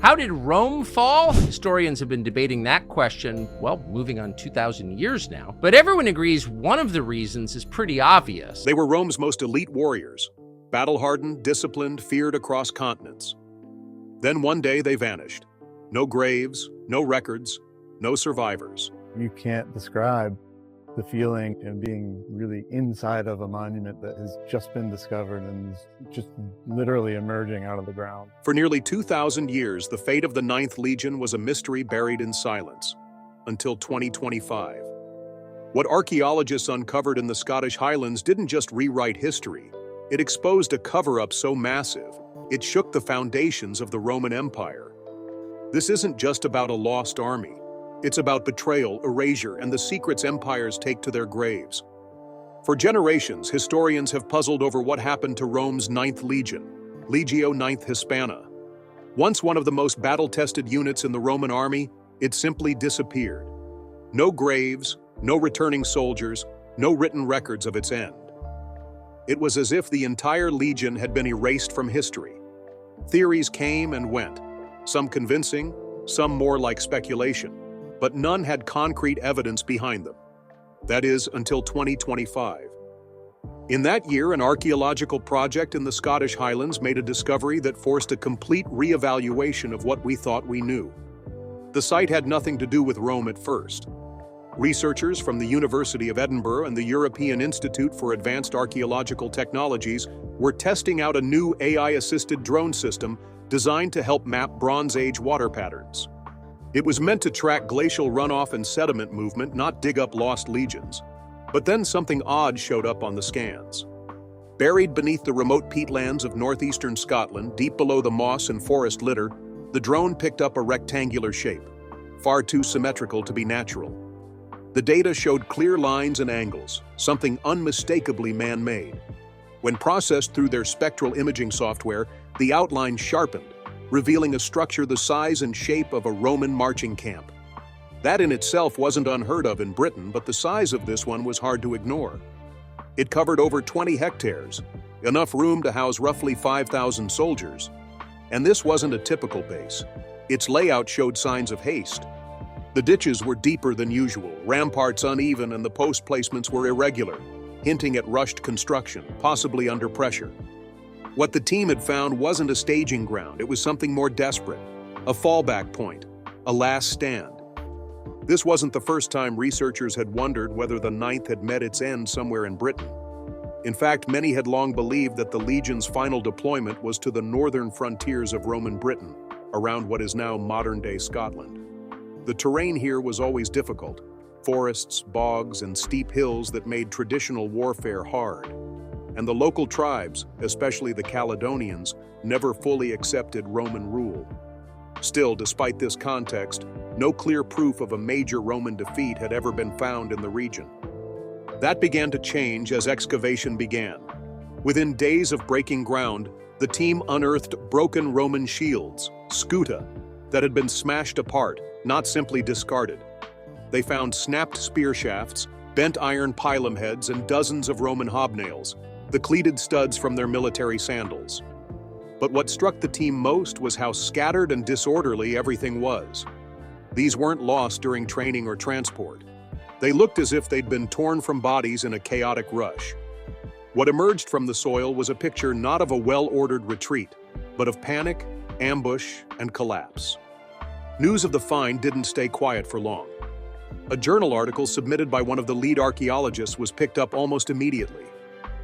How did Rome fall? Historians have been debating that question, well, moving on 2,000 years now. But everyone agrees one of the reasons is pretty obvious. They were Rome's most elite warriors, battle-hardened, disciplined, feared across continents. Then one day they vanished. No graves, no records, no survivors. You can't describe the feeling of being really inside of a monument that has just been discovered and is just literally emerging out of the ground. For nearly 2,000 years, the fate of the Ninth Legion was a mystery buried in silence, until 2025. What archaeologists uncovered in the Scottish Highlands didn't just rewrite history, it exposed a cover-up so massive, it shook the foundations of the Roman Empire. This isn't just about a lost army. It's about betrayal, erasure, and the secrets empires take to their graves. For generations, historians have puzzled over what happened to Rome's Ninth Legion, Legio IX Hispana. Once one of the most battle-tested units in the Roman army, it simply disappeared. No graves, no returning soldiers, no written records of its end. It was as if the entire legion had been erased from history. Theories came and went, some convincing, some more like speculation. But none had concrete evidence behind them. That is, until 2025. In that year, an archaeological project in the Scottish Highlands made a discovery that forced a complete re-evaluation of what we thought we knew. The site had nothing to do with Rome at first. Researchers from the University of Edinburgh and the European Institute for Advanced Archaeological Technologies were testing out a new AI-assisted drone system designed to help map Bronze Age water patterns. It was meant to track glacial runoff and sediment movement, not dig up lost legions. But then something odd showed up on the scans. Buried beneath the remote peatlands of northeastern Scotland, deep below the moss and forest litter, the drone picked up a rectangular shape, far too symmetrical to be natural. The data showed clear lines and angles, something unmistakably man-made. When processed through their spectral imaging software, the outline sharpened, revealing a structure the size and shape of a Roman marching camp. That in itself wasn't unheard of in Britain, but the size of this one was hard to ignore. It covered over 20 hectares, enough room to house roughly 5,000 soldiers. And this wasn't a typical base. Its layout showed signs of haste. The ditches were deeper than usual, ramparts uneven, and the post placements were irregular, hinting at rushed construction, possibly under pressure. What the team had found wasn't a staging ground, it was something more desperate, a fallback point, a last stand. This wasn't the first time researchers had wondered whether the Ninth had met its end somewhere in Britain. In fact, many had long believed that the Legion's final deployment was to the northern frontiers of Roman Britain, around what is now modern-day Scotland. The terrain here was always difficult, forests, bogs, and steep hills that made traditional warfare hard. And the local tribes, especially the Caledonians, never fully accepted Roman rule. Still, despite this context, no clear proof of a major Roman defeat had ever been found in the region. That began to change as excavation began. Within days of breaking ground, the team unearthed broken Roman shields, scuta, that had been smashed apart, not simply discarded. They found snapped spear shafts, bent iron pilum heads, and dozens of Roman hobnails, the cleated studs from their military sandals. But what struck the team most was how scattered and disorderly everything was. These weren't lost during training or transport. They looked as if they'd been torn from bodies in a chaotic rush. What emerged from the soil was a picture not of a well-ordered retreat, but of panic, ambush, and collapse. News of the find didn't stay quiet for long. A journal article submitted by one of the lead archaeologists was picked up almost immediately.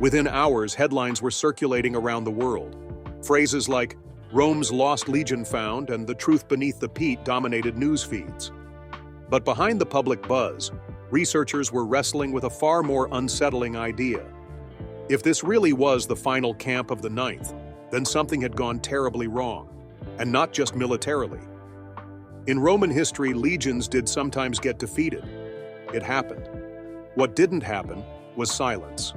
Within hours, headlines were circulating around the world. Phrases like, "Rome's lost legion found," and "the truth beneath the peat" dominated news feeds. But behind the public buzz, researchers were wrestling with a far more unsettling idea. If this really was the final camp of the Ninth, then something had gone terribly wrong, and not just militarily. In Roman history, legions did sometimes get defeated. It happened. What didn't happen was silence.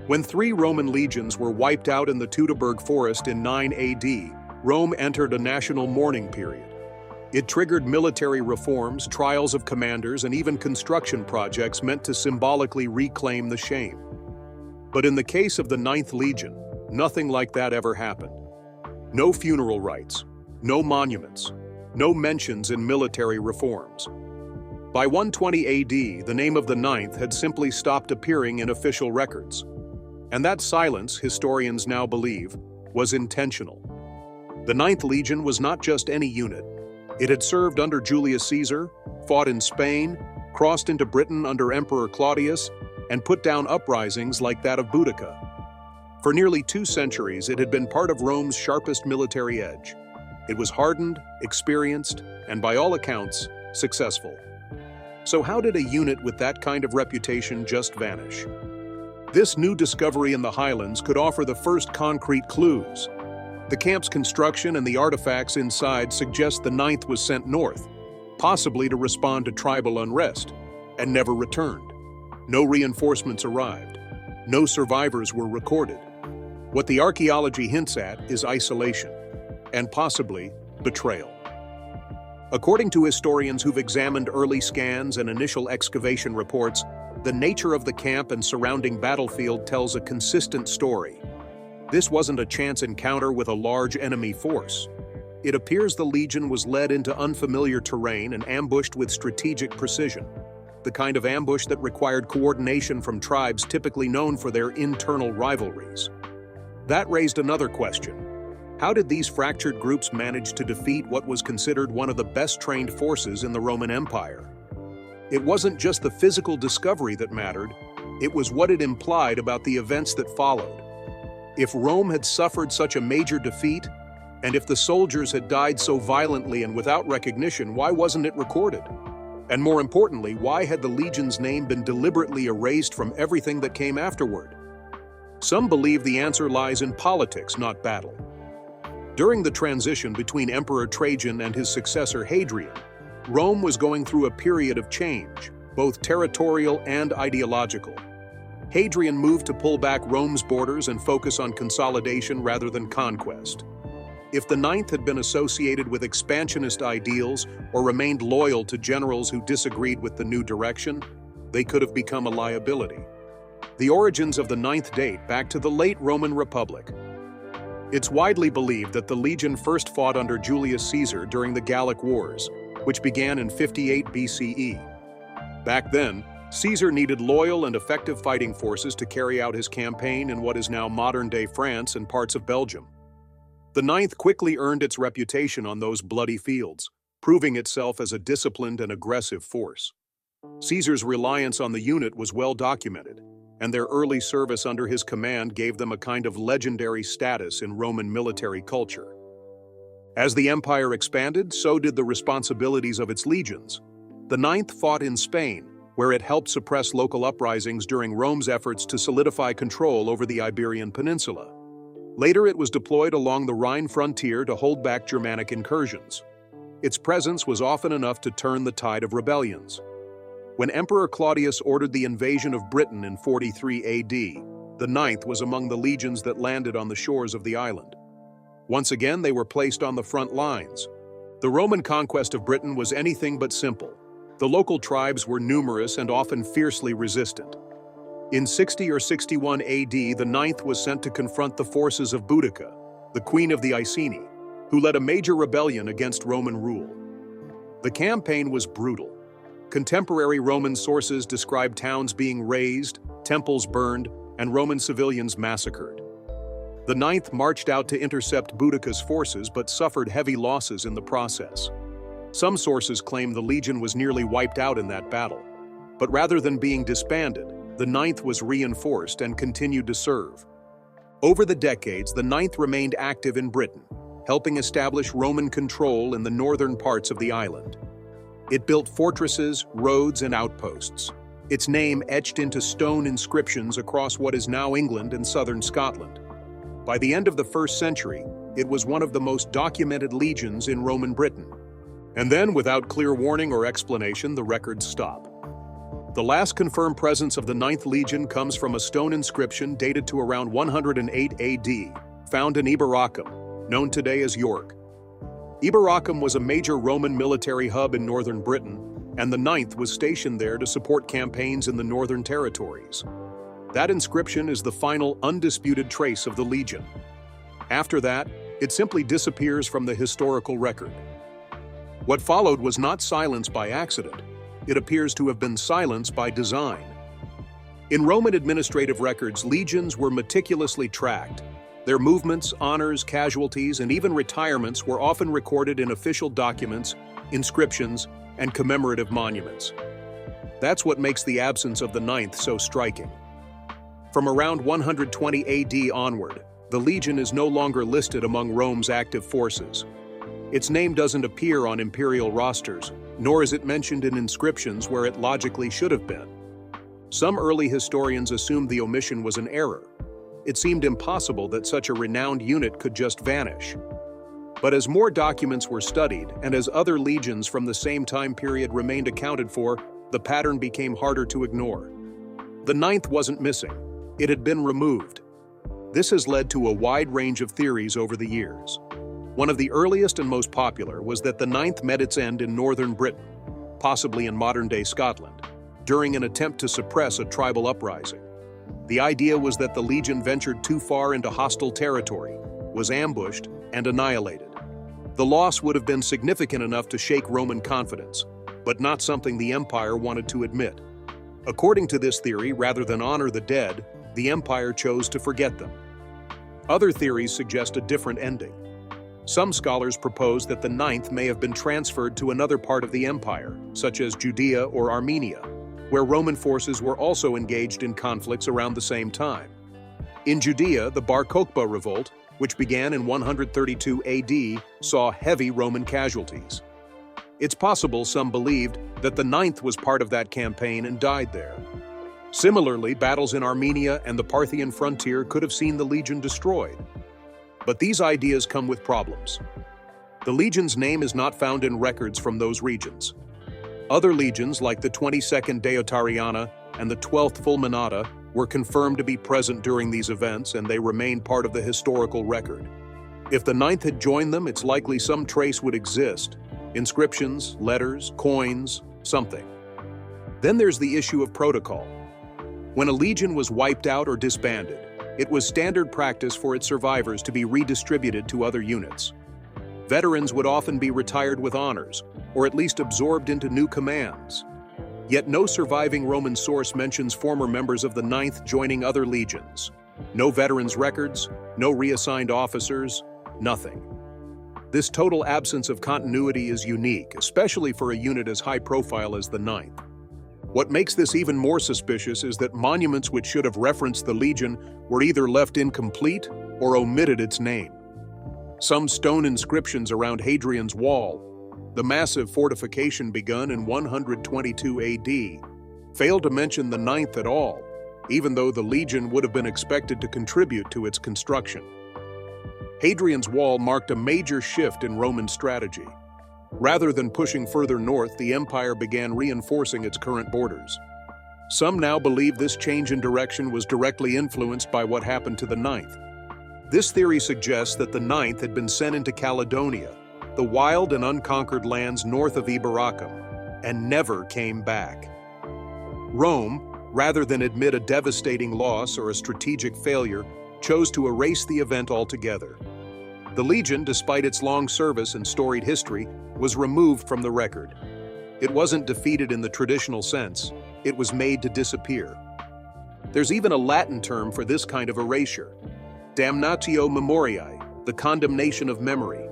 When 3 Roman legions were wiped out in the Teutoburg forest in 9 AD, Rome entered a national mourning period. It triggered military reforms, trials of commanders, and even construction projects meant to symbolically reclaim the shame. But in the case of the Ninth Legion, nothing like that ever happened. No funeral rites, no monuments, no mentions in military reforms. By 120 AD, the name of the Ninth had simply stopped appearing in official records. And that silence, historians now believe, was intentional. The Ninth Legion was not just any unit. It had served under Julius Caesar, fought in Spain, crossed into Britain under Emperor Claudius, and put down uprisings like that of Boudica. For nearly 2 centuries, it had been part of Rome's sharpest military edge. It was hardened, experienced, and by all accounts, successful. So how did a unit with that kind of reputation just vanish? This new discovery in the Highlands could offer the first concrete clues. The camp's construction and the artifacts inside suggest the Ninth was sent north, possibly to respond to tribal unrest, and never returned. No reinforcements arrived. No survivors were recorded. What the archaeology hints at is isolation, and possibly betrayal. According to historians who've examined early scans and initial excavation reports, the nature of the camp and surrounding battlefield tells a consistent story. This wasn't a chance encounter with a large enemy force. It appears the Legion was led into unfamiliar terrain and ambushed with strategic precision, the kind of ambush that required coordination from tribes typically known for their internal rivalries. That raised another question. How did these fractured groups manage to defeat what was considered one of the best-trained forces in the Roman Empire? It wasn't just the physical discovery that mattered, it was what it implied about the events that followed. If Rome had suffered such a major defeat, and if the soldiers had died so violently and without recognition, why wasn't it recorded? And more importantly, why had the Legion's name been deliberately erased from everything that came afterward? Some believe the answer lies in politics, not battle. During the transition between Emperor Trajan and his successor Hadrian, Rome was going through a period of change, both territorial and ideological. Hadrian moved to pull back Rome's borders and focus on consolidation rather than conquest. If the Ninth had been associated with expansionist ideals or remained loyal to generals who disagreed with the new direction, they could have become a liability. The origins of the Ninth date back to the late Roman Republic. It's widely believed that the Legion first fought under Julius Caesar during the Gallic Wars, which began in 58 BCE. Back then, Caesar needed loyal and effective fighting forces to carry out his campaign in what is now modern-day France and parts of Belgium. The Ninth quickly earned its reputation on those bloody fields, proving itself as a disciplined and aggressive force. Caesar's reliance on the unit was well documented, and their early service under his command gave them a kind of legendary status in Roman military culture. As the empire expanded, so did the responsibilities of its legions. The Ninth fought in Spain, where it helped suppress local uprisings during Rome's efforts to solidify control over the Iberian Peninsula. Later, it was deployed along the Rhine frontier to hold back Germanic incursions. Its presence was often enough to turn the tide of rebellions. When Emperor Claudius ordered the invasion of Britain in 43 AD, the Ninth was among the legions that landed on the shores of the island. Once again, they were placed on the front lines. The Roman conquest of Britain was anything but simple. The local tribes were numerous and often fiercely resistant. In 60 or 61 AD, the Ninth was sent to confront the forces of Boudica, the queen of the Iceni, who led a major rebellion against Roman rule. The campaign was brutal. Contemporary Roman sources describe towns being razed, temples burned, and Roman civilians massacred. The Ninth marched out to intercept Boudica's forces but suffered heavy losses in the process. Some sources claim the legion was nearly wiped out in that battle. But rather than being disbanded, the Ninth was reinforced and continued to serve. Over the decades, the Ninth remained active in Britain, helping establish Roman control in the northern parts of the island. It built fortresses, roads, and outposts, its name etched into stone inscriptions across what is now England and southern Scotland. By the end of the 1st century, it was one of the most documented legions in Roman Britain. And then, without clear warning or explanation, the records stop. The last confirmed presence of the Ninth Legion comes from a stone inscription dated to around 108 AD, found in Eboracum, known today as York. Eboracum was a major Roman military hub in northern Britain, and the Ninth was stationed there to support campaigns in the northern territories. That inscription is the final undisputed trace of the Legion. After that, It simply disappears from the historical record. What followed was not silence by accident. It appears to have been silence by design. In Roman administrative records, legions were meticulously tracked. Their movements, honors, casualties, and even retirements were often recorded in official documents, inscriptions, and commemorative monuments. That's what makes the absence of the ninth so striking. From around 120 AD onward, the legion is no longer listed among Rome's active forces. Its name doesn't appear on imperial rosters, nor is it mentioned in inscriptions where it logically should have been. Some early historians assumed the omission was an error. It seemed impossible that such a renowned unit could just vanish. But as more documents were studied, and as other legions from the same time period remained accounted for, the pattern became harder to ignore. The ninth wasn't missing. It had been removed. This has led to a wide range of theories over the years. One of the earliest and most popular was that the ninth met its end in northern Britain, possibly in modern-day Scotland, during an attempt to suppress a tribal uprising. The idea was that the legion ventured too far into hostile territory, was ambushed, and annihilated. The loss would have been significant enough to shake Roman confidence, but not something the empire wanted to admit. According to this theory, rather than honor the dead, the empire chose to forget them. Other theories suggest a different ending. Some scholars propose that the ninth may have been transferred to another part of the empire, such as Judea or Armenia, where Roman forces were also engaged in conflicts around the same time. In Judea, the Bar Kokhba revolt, which began in 132 AD, saw heavy Roman casualties. It's possible some believed that the ninth was part of that campaign and died there. Similarly, battles in Armenia and the Parthian frontier could have seen the legion destroyed. But these ideas come with problems. The legion's name is not found in records from those regions. Other legions, like the 22nd Deotariana and the 12th Fulminata, were confirmed to be present during these events, and they remain part of the historical record. If the ninth had joined them, it's likely some trace would exist. Inscriptions, letters, coins, something. Then there's the issue of protocol. When a legion was wiped out or disbanded, it was standard practice for its survivors to be redistributed to other units. Veterans would often be retired with honors, or at least absorbed into new commands. Yet no surviving Roman source mentions former members of the ninth joining other legions. No veterans' records, no reassigned officers, nothing. This total absence of continuity is unique, especially for a unit as high profile as the ninth. What makes this even more suspicious is that monuments which should have referenced the legion were either left incomplete or omitted its name. Some stone inscriptions around Hadrian's Wall, the massive fortification begun in 122 AD, failed to mention the ninth at all, even though the legion would have been expected to contribute to its construction. Hadrian's Wall marked a major shift in Roman strategy. Rather than pushing further north, the empire began reinforcing its current borders. Some now believe this change in direction was directly influenced by what happened to the ninth. This theory suggests that the ninth had been sent into Caledonia, the wild and unconquered lands north of Iberacum, and never came back. Rome, rather than admit a devastating loss or a strategic failure, chose to erase the event altogether. The legion, despite its long service and storied history, was removed from the record. It wasn't defeated in the traditional sense, it was made to disappear. There's even a Latin term for this kind of erasure: damnatio memoriae, the condemnation of memory.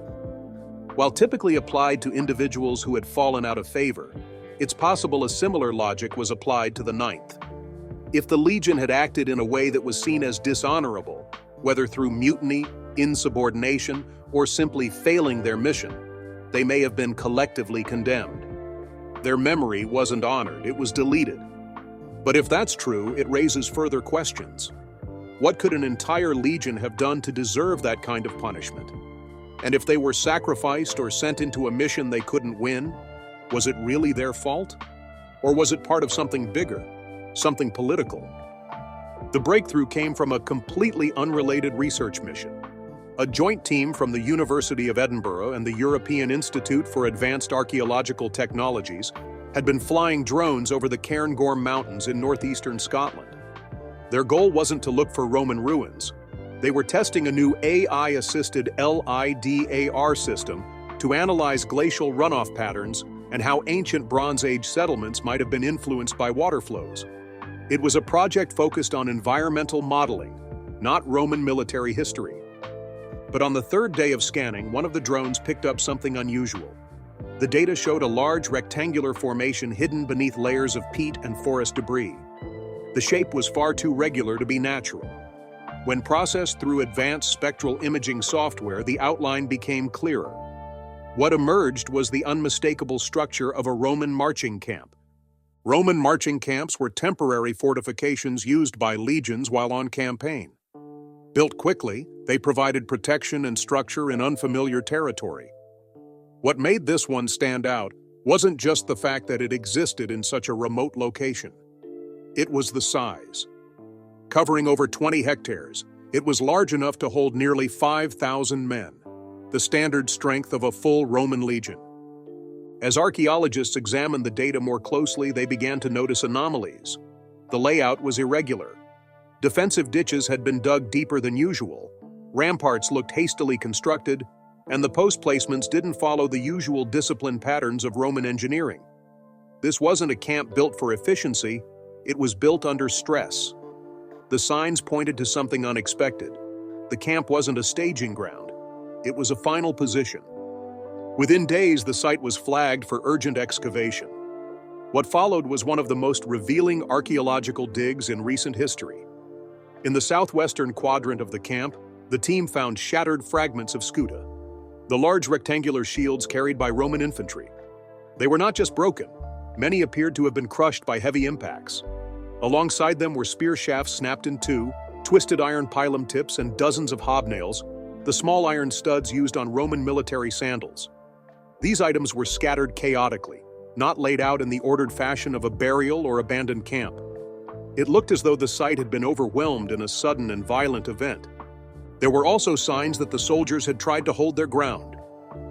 While typically applied to individuals who had fallen out of favor, it's possible a similar logic was applied to the ninth. If the legion had acted in a way that was seen as dishonorable, whether through mutiny, insubordination, or simply failing their mission, they may have been collectively condemned. Their memory wasn't honored, it was deleted. But if that's true, it raises further questions. What could an entire legion have done to deserve that kind of punishment? And if they were sacrificed or sent into a mission they couldn't win, was it really their fault? Or was it part of something bigger, something political? The breakthrough came from a completely unrelated research mission. A joint team from the University of Edinburgh and the European Institute for Advanced Archaeological Technologies had been flying drones over the Cairngorm Mountains in northeastern Scotland. Their goal wasn't to look for Roman ruins. They were testing a new AI-assisted LIDAR system to analyze glacial runoff patterns and how ancient Bronze Age settlements might have been influenced by water flows. It was a project focused on environmental modeling, not Roman military history. But on the third day of scanning, one of the drones picked up something unusual. The data showed a large rectangular formation hidden beneath layers of peat and forest debris. The shape was far too regular to be natural. When processed through advanced spectral imaging software, the outline became clearer. What emerged was the unmistakable structure of a Roman marching camp. Roman marching camps were temporary fortifications used by legions while on campaign. Built quickly, they provided protection and structure in unfamiliar territory. What made this one stand out wasn't just the fact that it existed in such a remote location. It was the size. Covering over 20 hectares, it was large enough to hold nearly 5,000 men, the standard strength of a full Roman legion. As archaeologists examined the data more closely, they began to notice anomalies. The layout was irregular. Defensive ditches had been dug deeper than usual, ramparts looked hastily constructed, and the post placements didn't follow the usual disciplined patterns of Roman engineering. This wasn't a camp built for efficiency, it was built under stress. The signs pointed to something unexpected. The camp wasn't a staging ground, it was a final position. Within days, the site was flagged for urgent excavation. What followed was one of the most revealing archaeological digs in recent history. In the southwestern quadrant of the camp, the team found shattered fragments of scuta, the large rectangular shields carried by Roman infantry. They were not just broken, many appeared to have been crushed by heavy impacts. Alongside them were spear shafts snapped in two, twisted iron pilum tips, and dozens of hobnails, the small iron studs used on Roman military sandals. These items were scattered chaotically, not laid out in the ordered fashion of a burial or abandoned camp. It looked as though the site had been overwhelmed in a sudden and violent event. There were also signs that the soldiers had tried to hold their ground.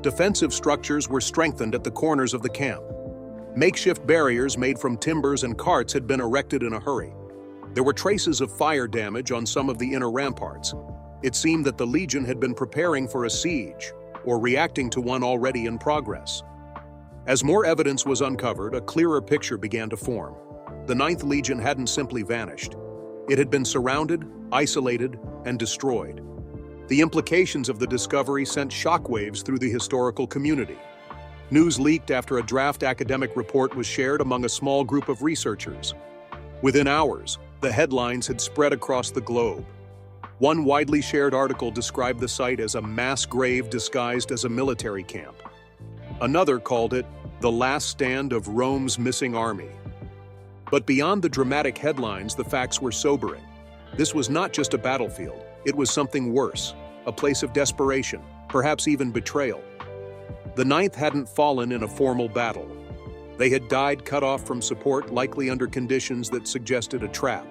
Defensive structures were strengthened at the corners of the camp. Makeshift barriers made from timbers and carts had been erected in a hurry. There were traces of fire damage on some of the inner ramparts. It seemed that the legion had been preparing for a siege, or reacting to one already in progress. As more evidence was uncovered, a clearer picture began to form. The Ninth Legion hadn't simply vanished. It had been surrounded, isolated, and destroyed. The implications of the discovery sent shockwaves through the historical community. News leaked after a draft academic report was shared among a small group of researchers. Within hours, the headlines had spread across the globe. One widely shared article described the site as a mass grave disguised as a military camp. Another called it the last stand of Rome's missing army. But beyond the dramatic headlines, the facts were sobering. This was not just a battlefield, it was something worse, a place of desperation, perhaps even betrayal. The Ninth hadn't fallen in a formal battle. They had died cut off from support, likely under conditions that suggested a trap.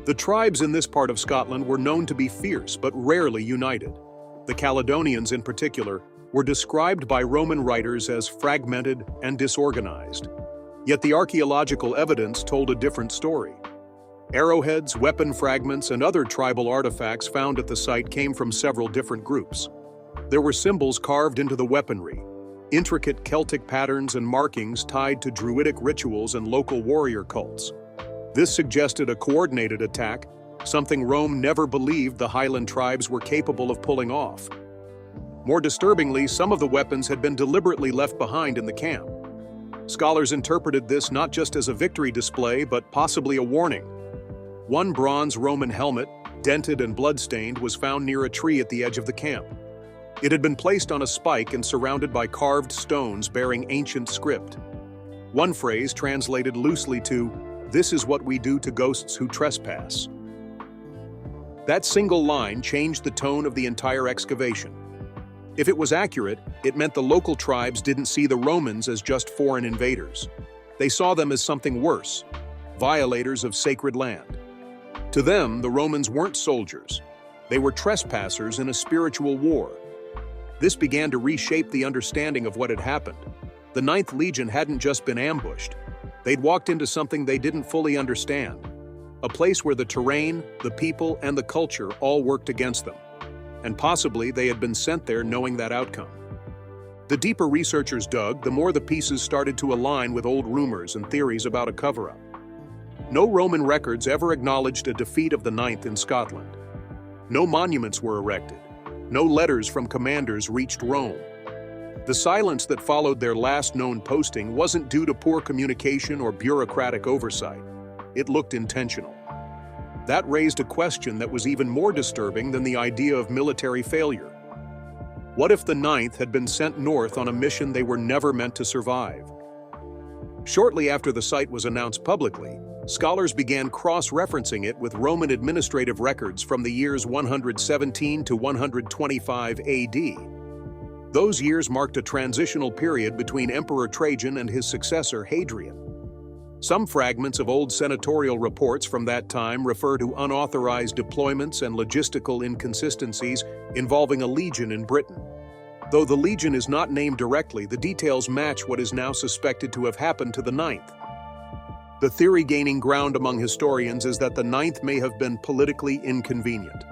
The tribes in this part of Scotland were known to be fierce but rarely united. The Caledonians in particular were described by Roman writers as fragmented and disorganized. Yet the archaeological evidence told a different story. Arrowheads, weapon fragments, and other tribal artifacts found at the site came from several different groups. There were symbols carved into the weaponry, intricate Celtic patterns and markings tied to druidic rituals and local warrior cults. This suggested a coordinated attack, something Rome never believed the Highland tribes were capable of pulling off. More disturbingly, some of the weapons had been deliberately left behind in the camp. Scholars interpreted this not just as a victory display, but possibly a warning. One bronze Roman helmet, dented and bloodstained, was found near a tree at the edge of the camp. It had been placed on a spike and surrounded by carved stones bearing ancient script. One phrase translated loosely to, "This is what we do to ghosts who trespass." That single line changed the tone of the entire excavation. If it was accurate, it meant the local tribes didn't see the Romans as just foreign invaders. They saw them as something worse, violators of sacred land. To them, the Romans weren't soldiers. They were trespassers in a spiritual war. This began to reshape the understanding of what had happened. The Ninth Legion hadn't just been ambushed. They'd walked into something they didn't fully understand. a place where the terrain, the people, and the culture all worked against them. And possibly they had been sent there knowing that outcome. The deeper researchers dug, the more the pieces started to align with old rumors and theories about a cover-up. No Roman records ever acknowledged a defeat of the Ninth in Scotland. No monuments were erected. No letters from commanders reached Rome. The silence that followed their last known posting wasn't due to poor communication or bureaucratic oversight. It looked intentional. That raised a question that was even more disturbing than the idea of military failure. What if the Ninth had been sent north on a mission they were never meant to survive? Shortly after the site was announced publicly, scholars began cross-referencing it with Roman administrative records from the years 117 to 125 AD. Those years marked a transitional period between Emperor Trajan and his successor Hadrian. Some fragments of old senatorial reports from that time refer to unauthorized deployments and logistical inconsistencies involving a legion in Britain. Though the legion is not named directly, the details match what is now suspected to have happened to the Ninth. The theory gaining ground among historians is that the Ninth may have been politically inconvenient.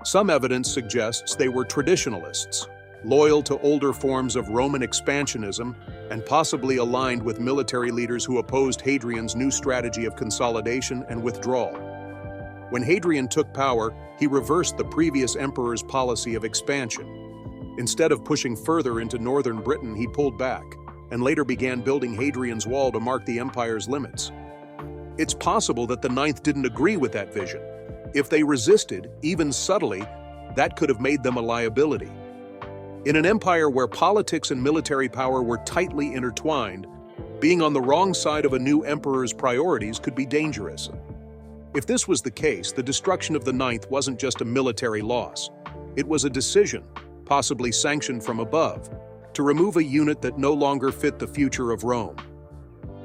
Some evidence suggests they were traditionalists, loyal to older forms of Roman expansionism, and possibly aligned with military leaders who opposed Hadrian's new strategy of consolidation and withdrawal. When Hadrian took power, he reversed the previous emperor's policy of expansion. Instead of pushing further into northern Britain, he pulled back, and later began building Hadrian's Wall to mark the empire's limits. It's possible that the Ninth didn't agree with that vision. If they resisted, even subtly, that could have made them a liability. In an empire where politics and military power were tightly intertwined, being on the wrong side of a new emperor's priorities could be dangerous. If this was the case, the destruction of the Ninth wasn't just a military loss. It was a decision, possibly sanctioned from above, to remove a unit that no longer fit the future of Rome.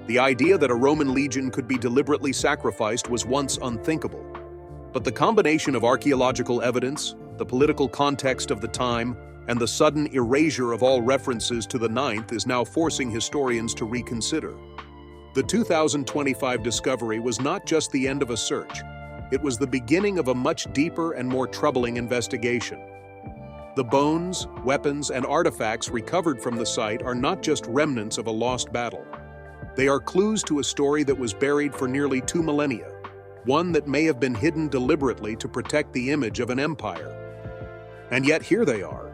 The idea that a Roman legion could be deliberately sacrificed was once unthinkable. But the combination of archaeological evidence, the political context of the time, and the sudden erasure of all references to the Ninth is now forcing historians to reconsider. The 2025 discovery was not just the end of a search, it was the beginning of a much deeper and more troubling investigation. The bones, weapons, and artifacts recovered from the site are not just remnants of a lost battle. They are clues to a story that was buried for nearly 2 millennia, one that may have been hidden deliberately to protect the image of an empire. And yet here they are,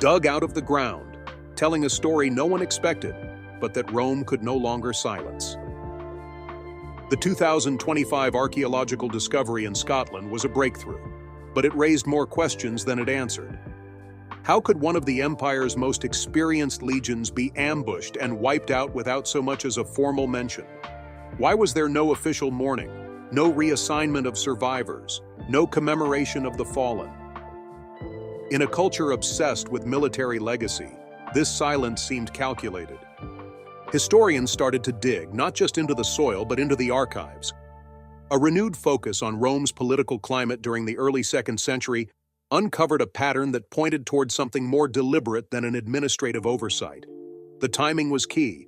dug out of the ground, telling a story no one expected, but that Rome could no longer silence. The 2025 archaeological discovery in Scotland was a breakthrough, but it raised more questions than it answered. How could one of the empire's most experienced legions be ambushed and wiped out without so much as a formal mention? Why was there no official mourning, no reassignment of survivors, no commemoration of the fallen? In a culture obsessed with military legacy, this silence seemed calculated. Historians started to dig, not just into the soil, but into the archives. A renewed focus on Rome's political climate during the early 2nd century uncovered a pattern that pointed toward something more deliberate than an administrative oversight. The timing was key.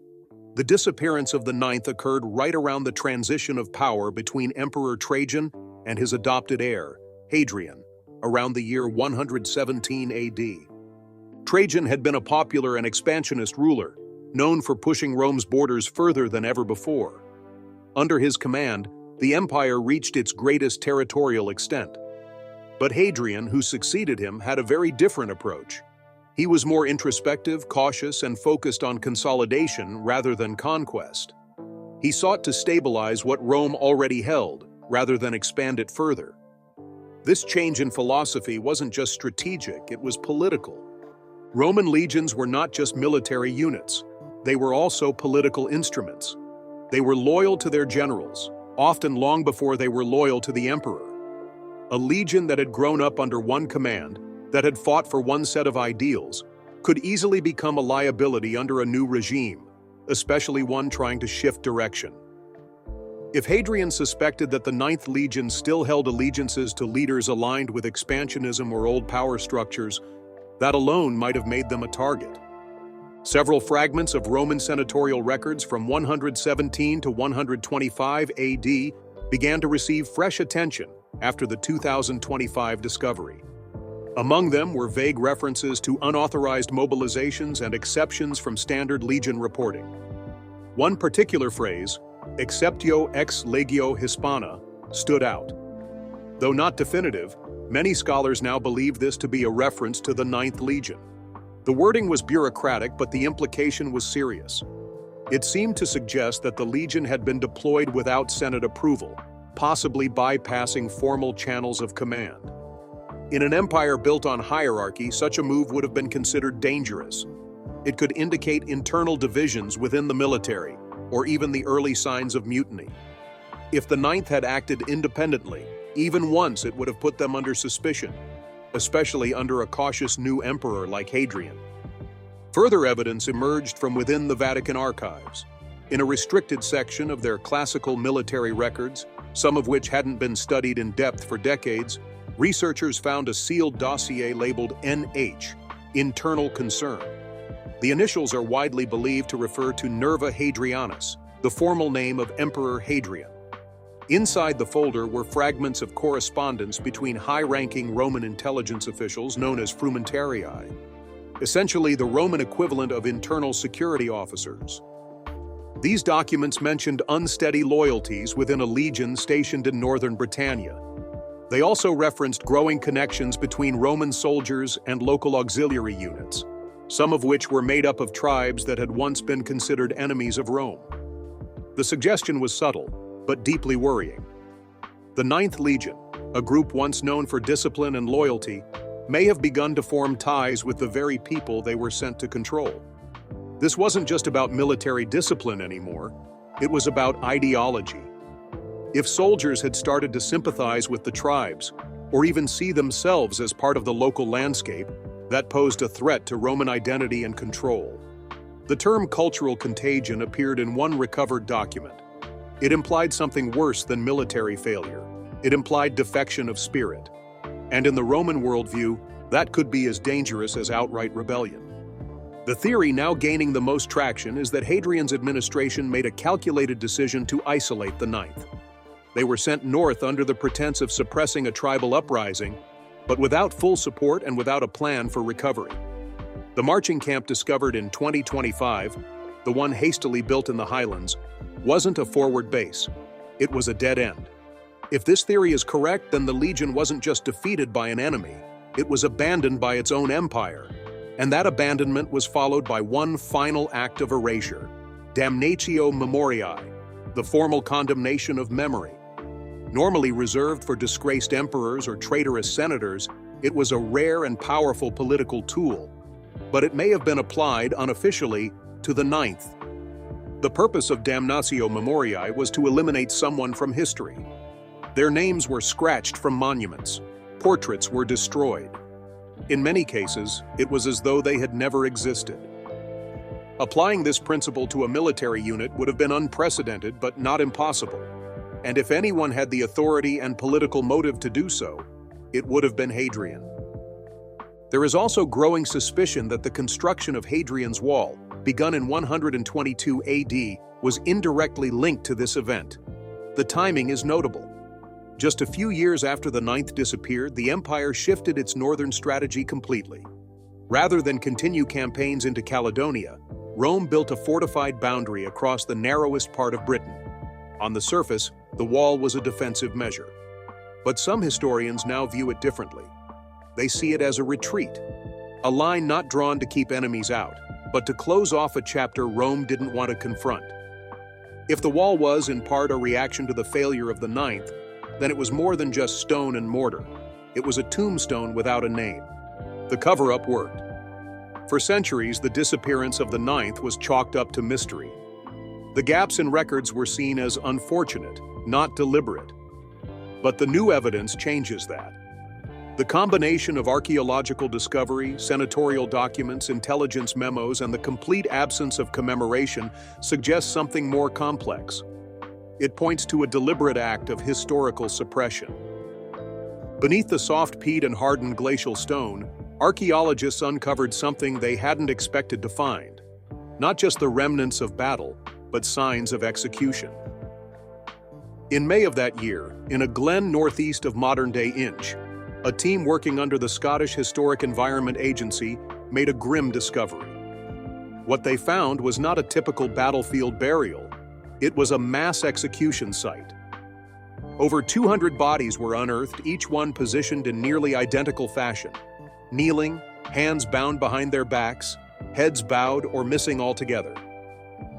The disappearance of the Ninth occurred right around the transition of power between Emperor Trajan and his adopted heir, Hadrian, around the year 117 AD. Trajan had been a popular and expansionist ruler, known for pushing Rome's borders further than ever before. Under his command, the empire reached its greatest territorial extent. But Hadrian, who succeeded him, had a very different approach. He was more introspective, cautious, and focused on consolidation rather than conquest. He sought to stabilize what Rome already held, rather than expand it further. This change in philosophy wasn't just strategic, it was political. Roman legions were not just military units, they were also political instruments. They were loyal to their generals, often long before they were loyal to the emperor. A legion that had grown up under one command, that had fought for one set of ideals, could easily become a liability under a new regime, especially one trying to shift direction. If Hadrian suspected that the Ninth Legion still held allegiances to leaders aligned with expansionism or old power structures, that alone might have made them a target. Several fragments of Roman senatorial records from 117 to 125 AD began to receive fresh attention after the 2025 discovery. Among them were vague references to unauthorized mobilizations and exceptions from standard Legion reporting. One particular phrase, exceptio ex Legio Hispana, stood out. Though not definitive, many scholars now believe this to be a reference to the Ninth Legion. The wording was bureaucratic, but the implication was serious. It seemed to suggest that the Legion had been deployed without Senate approval, possibly bypassing formal channels of command. In an empire built on hierarchy, such a move would have been considered dangerous. It could indicate internal divisions within the military, or even the early signs of mutiny. If the Ninth had acted independently, even once, it would have put them under suspicion, especially under a cautious new emperor like Hadrian. Further evidence emerged from within the Vatican archives. In a restricted section of their classical military records, some of which hadn't been studied in depth for decades, researchers found a sealed dossier labeled NH, Internal Concern. The initials are widely believed to refer to Nerva Hadrianus, the formal name of Emperor Hadrian. Inside the folder were fragments of correspondence between high-ranking Roman intelligence officials known as frumentarii, essentially the Roman equivalent of internal security officers. These documents mentioned unsteady loyalties within a legion stationed in northern Britannia. They also referenced growing connections between Roman soldiers and local auxiliary units, some of which were made up of tribes that had once been considered enemies of Rome. The suggestion was subtle, but deeply worrying. The Ninth Legion, a group once known for discipline and loyalty, may have begun to form ties with the very people they were sent to control. This wasn't just about military discipline anymore, it was about ideology. If soldiers had started to sympathize with the tribes, or even see themselves as part of the local landscape, that posed a threat to Roman identity and control. The term cultural contagion appeared in one recovered document. It implied something worse than military failure. It implied defection of spirit. And in the Roman worldview, that could be as dangerous as outright rebellion. The theory now gaining the most traction is that Hadrian's administration made a calculated decision to isolate the Ninth. They were sent north under the pretense of suppressing a tribal uprising, but without full support and without a plan for recovery. The marching camp discovered in 2025, the one hastily built in the Highlands, wasn't a forward base. It was a dead end. If this theory is correct, then the Legion wasn't just defeated by an enemy, it was abandoned by its own empire. And that abandonment was followed by one final act of erasure, damnatio memoriae, the formal condemnation of memory. Normally reserved for disgraced emperors or traitorous senators, it was a rare and powerful political tool, but it may have been applied unofficially to the Ninth. The purpose of damnatio memoriae was to eliminate someone from history. Their names were scratched from monuments. Portraits were destroyed. In many cases, it was as though they had never existed. Applying this principle to a military unit would have been unprecedented but not impossible. And if anyone had the authority and political motive to do so, it would have been Hadrian. There is also growing suspicion that the construction of Hadrian's Wall, begun in 122 AD, was indirectly linked to this event. The timing is notable. Just a few years after the Ninth disappeared, the empire shifted its northern strategy completely. Rather than continue campaigns into Caledonia, Rome built a fortified boundary across the narrowest part of Britain. On the surface, the wall was a defensive measure. But some historians now view it differently. They see it as a retreat, a line not drawn to keep enemies out, but to close off a chapter Rome didn't want to confront. If the wall was, in part, a reaction to the failure of the Ninth, then it was more than just stone and mortar. It was a tombstone without a name. The cover-up worked. For centuries, the disappearance of the Ninth was chalked up to mystery. The gaps in records were seen as unfortunate, not deliberate. But the new evidence changes that. The combination of archaeological discovery, senatorial documents, intelligence memos, and the complete absence of commemoration suggests something more complex. It points to a deliberate act of historical suppression. Beneath the soft peat and hardened glacial stone, archaeologists uncovered something they hadn't expected to find. Not just the remnants of battle, but signs of execution. In May of that year, in a glen northeast of modern-day Inch, a team working under the Scottish Historic Environment Agency made a grim discovery. What they found was not a typical battlefield burial. It was a mass execution site. Over 200 bodies were unearthed, each one positioned in nearly identical fashion, kneeling, hands bound behind their backs, heads bowed or missing altogether.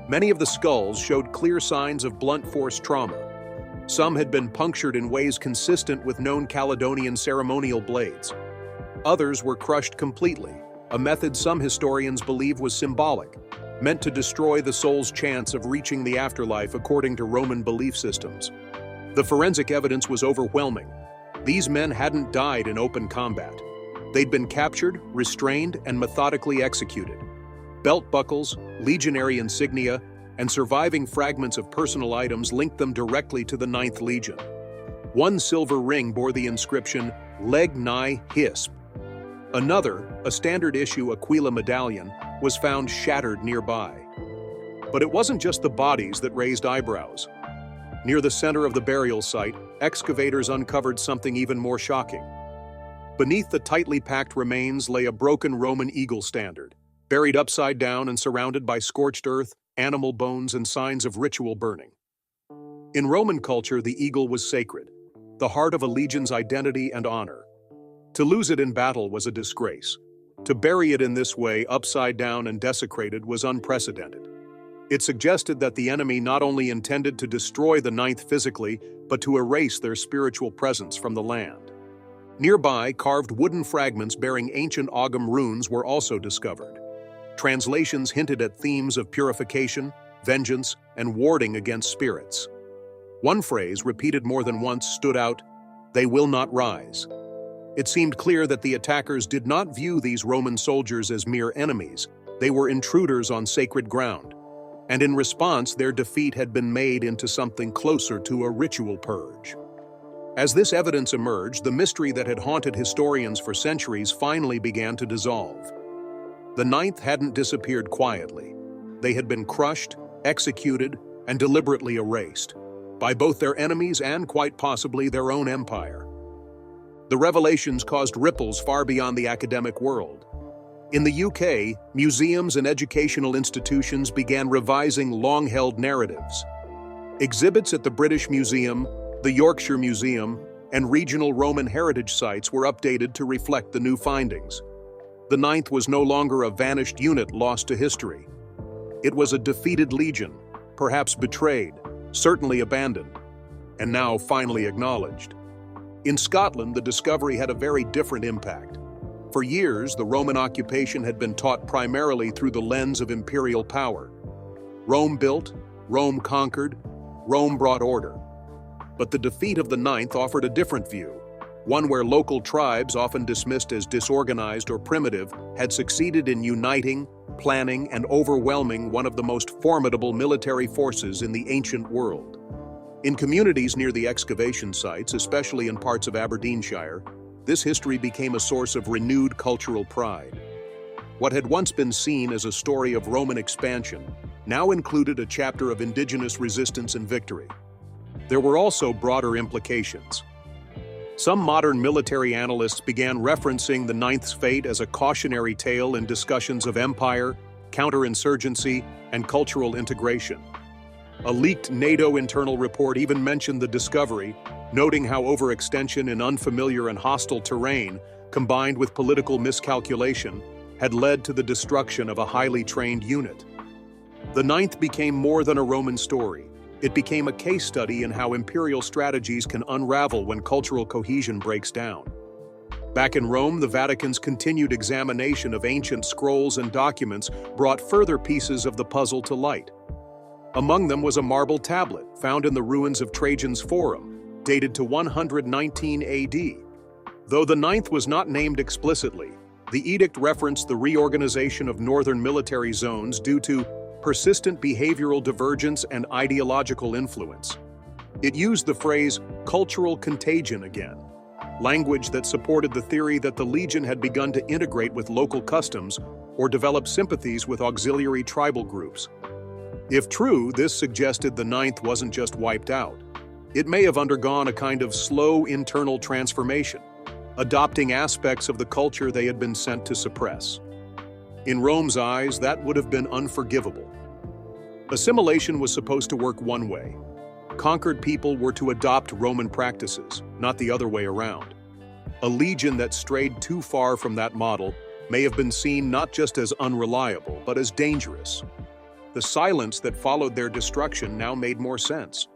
Many of the skulls showed clear signs of blunt force trauma. Some had been punctured in ways consistent with known Caledonian ceremonial blades. Others were crushed completely, a method some historians believe was symbolic, meant to destroy the soul's chance of reaching the afterlife according to Roman belief systems. The forensic evidence was overwhelming. These men hadn't died in open combat. They'd been captured, restrained, and methodically executed. Belt buckles, legionary insignia, and surviving fragments of personal items linked them directly to the 9th Legion. One silver ring bore the inscription, Legio IX Hispana. Another, a standard-issue Aquila medallion, was found shattered nearby. But it wasn't just the bodies that raised eyebrows. Near the center of the burial site, excavators uncovered something even more shocking. Beneath the tightly packed remains lay a broken Roman eagle standard, buried upside down and surrounded by scorched earth, animal bones, and signs of ritual burning. In Roman culture, the eagle was sacred, the heart of a legion's identity and honor. To lose it in battle was a disgrace. To bury it in this way, upside down and desecrated, was unprecedented. It suggested that the enemy not only intended to destroy the 9th physically, but to erase their spiritual presence from the land. Nearby, carved wooden fragments bearing ancient Ogham runes were also discovered. Translations hinted at themes of purification, vengeance, and warding against spirits. One phrase, repeated more than once, stood out, "They will not rise." It seemed clear that the attackers did not view these Roman soldiers as mere enemies. They were intruders on sacred ground. And in response, their defeat had been made into something closer to a ritual purge. As this evidence emerged, the mystery that had haunted historians for centuries finally began to dissolve. The 9th hadn't disappeared quietly. They had been crushed, executed, and deliberately erased, by both their enemies and quite possibly their own empire. The revelations caused ripples far beyond the academic world. In the UK, museums and educational institutions began revising long-held narratives. Exhibits at the British Museum, the Yorkshire Museum, and regional Roman heritage sites were updated to reflect the new findings. The 9th was no longer a vanished unit lost to history. It was a defeated legion, perhaps betrayed, certainly abandoned, and now finally acknowledged. In Scotland, the discovery had a very different impact. For years, the Roman occupation had been taught primarily through the lens of imperial power. Rome built, Rome conquered, Rome brought order. But the defeat of the 9th offered a different view, one where local tribes, often dismissed as disorganized or primitive, had succeeded in uniting, planning, and overwhelming one of the most formidable military forces in the ancient world. In communities near the excavation sites, especially in parts of Aberdeenshire, this history became a source of renewed cultural pride. What had once been seen as a story of Roman expansion now included a chapter of indigenous resistance and victory. There were also broader implications. Some modern military analysts began referencing the 9th's fate as a cautionary tale in discussions of empire, counterinsurgency, and cultural integration. A leaked NATO internal report even mentioned the discovery, noting how overextension in unfamiliar and hostile terrain, combined with political miscalculation, had led to the destruction of a highly trained unit. The 9th became more than a Roman story. It became a case study in how imperial strategies can unravel when cultural cohesion breaks down. Back in Rome, the Vatican's continued examination of ancient scrolls and documents brought further pieces of the puzzle to light. Among them was a marble tablet found in the ruins of Trajan's Forum, dated to 119 AD. Though the 9th was not named explicitly, the edict referenced the reorganization of northern military zones due to persistent behavioral divergence and ideological influence. It used the phrase cultural contagion again, language that supported the theory that the legion had begun to integrate with local customs or develop sympathies with auxiliary tribal groups. If true, this suggested the 9th wasn't just wiped out. It may have undergone a kind of slow internal transformation, adopting aspects of the culture they had been sent to suppress. In Rome's eyes, that would have been unforgivable. Assimilation was supposed to work one way. Conquered people were to adopt Roman practices, not the other way around. A legion that strayed too far from that model may have been seen not just as unreliable, but as dangerous. The silence that followed their destruction now made more sense.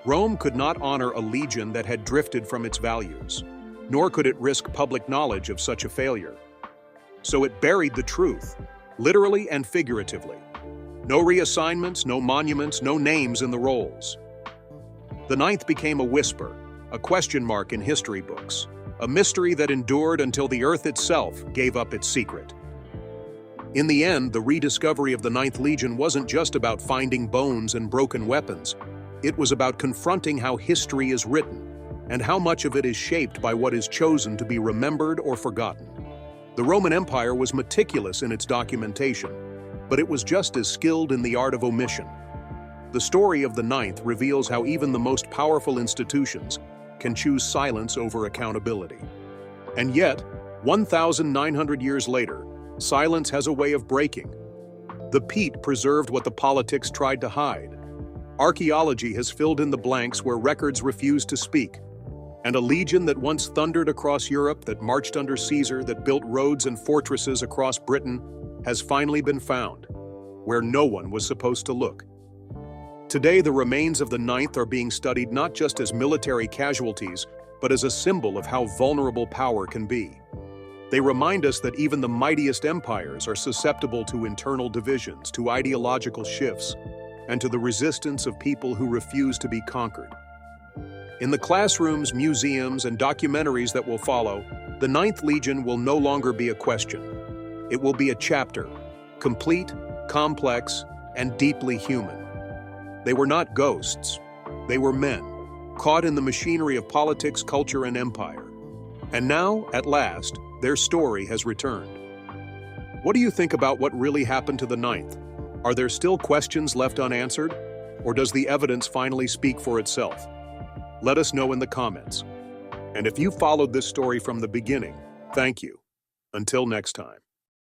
Rome could not honor a legion that had drifted from its values, nor could it risk public knowledge of such a failure. So it buried the truth, literally and figuratively. No reassignments, no monuments, no names in the rolls. The ninth became a whisper, a question mark in history books, a mystery that endured until the earth itself gave up its secret. In the end, the rediscovery of the Ninth Legion wasn't just about finding bones and broken weapons. It was about confronting how history is written, and how much of it is shaped by what is chosen to be remembered or forgotten. The Roman Empire was meticulous in its documentation, but it was just as skilled in the art of omission. The story of the Ninth reveals how even the most powerful institutions can choose silence over accountability. And yet, 1,900 years later, silence has a way of breaking. The peat preserved what the politics tried to hide. Archaeology has filled in the blanks where records refuse to speak. And a legion that once thundered across Europe, that marched under Caesar, that built roads and fortresses across Britain, has finally been found, where no one was supposed to look. Today, the remains of the Ninth are being studied not just as military casualties, but as a symbol of how vulnerable power can be. They remind us that even the mightiest empires are susceptible to internal divisions, to ideological shifts, and to the resistance of people who refuse to be conquered. In the classrooms, museums, and documentaries that will follow, the Ninth Legion will no longer be a question. It will be a chapter, complete, complex, and deeply human. They were not ghosts. They were men, caught in the machinery of politics, culture, and empire. And now, at last, their story has returned. What do you think about what really happened to the Ninth? Are there still questions left unanswered? Or does the evidence finally speak for itself? Let us know in the comments. And if you followed this story from the beginning, thank you. Until next time.